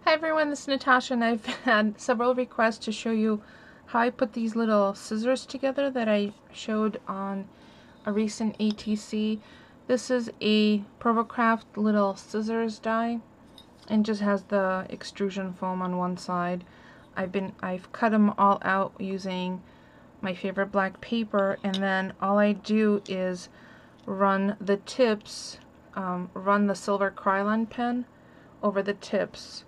Hi everyone, this is Natasha, and I've had several requests to show you how I put these little scissors together that I showed on a recent ATC. This is a Provo Crafts little scissors die, and just has the extrusion foam on one side. I've cut them all out using my favorite black paper, and then all I do is run the tips, run the Silver Krylon pen over the tips.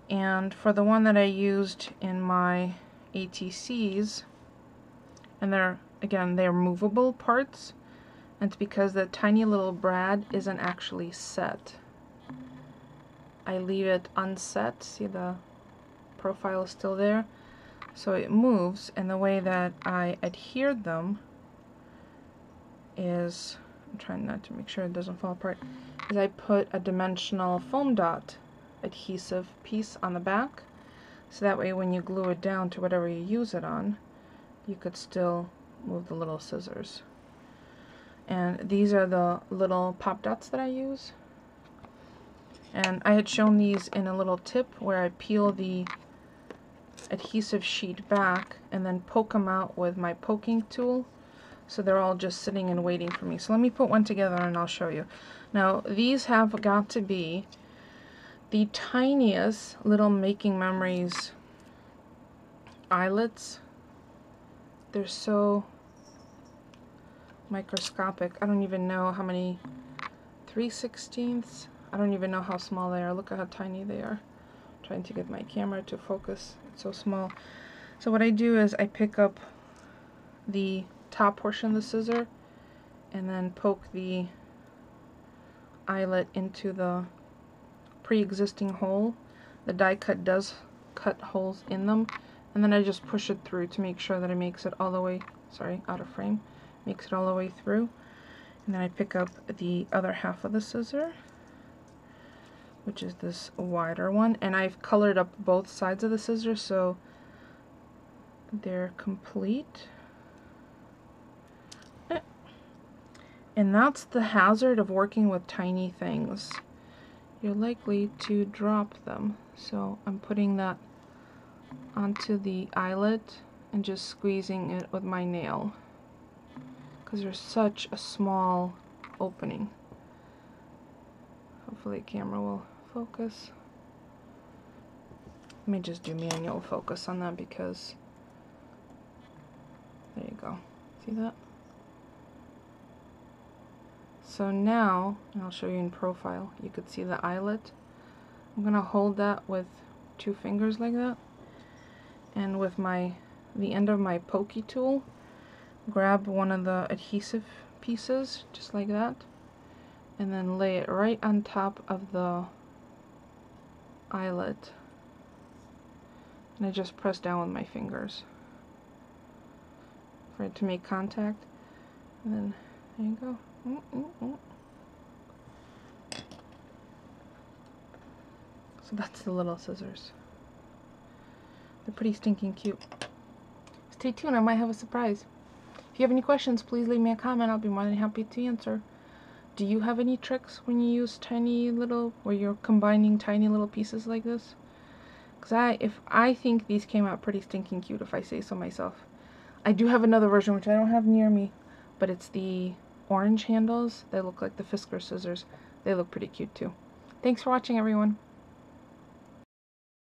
And for the one that I used in my ATCs, and they're movable parts, and it's because the tiny little brad isn't actually set. I leave it unset. See, the profile is still there, so it moves, and the way that I adhered them is, I'm trying not to make sure it doesn't fall apart, is I put a dimensional foam dot adhesive piece on the back, so that way when you glue it down to whatever you use it on, you could still move the little scissors. And these are the little pop dots that I use, and I had shown these in a little tip where I peel the adhesive sheet back and then poke them out with my poking tool, so they're all just sitting and waiting for me. So let me put one together and I'll show you. Now these have got to be the tiniest little Making Memories eyelets. They're so microscopic. I don't even know how many 3/16. I don't even know how small they are. Look at how tiny they are. I'm trying to get my camera to focus. It's so small. So what I do is I pick up the top portion of the scissor and then poke the eyelet into the pre-existing hole. The die cut does cut holes in them, and then I just push it through to make sure that it makes it all the way, sorry, out of frame, makes it all the way through. And then I pick up the other half of the scissor, which is this wider one, and I've colored up both sides of the scissor so they're complete. And that's the hazard of working with tiny things. You're likely to drop them. So I'm putting that onto the eyelet and just squeezing it with my nail, because there's such a small opening. Hopefully the camera will focus. Let me just do manual focus on that, because there you go. See that? So now, and I'll show you in profile, you could see the eyelet. I'm going to hold that with 2 fingers like that, and with the end of my pokey tool, grab one of the adhesive pieces, just like that, and then lay it right on top of the eyelet. And I just press down with my fingers for it to make contact, and then there you go. So that's the little scissors. They're pretty stinking cute. Stay tuned, I might have a surprise. If you have any questions, please leave me a comment. I'll be more than happy to answer. Do you have any tricks when you use tiny little, where you're combining tiny little pieces like this? Because I think these came out pretty stinking cute, if I say so myself. I do have another version which I don't have near me, but it's the orange handles. They look like the Fisker scissors. They look pretty cute too. Thanks for watching, everyone.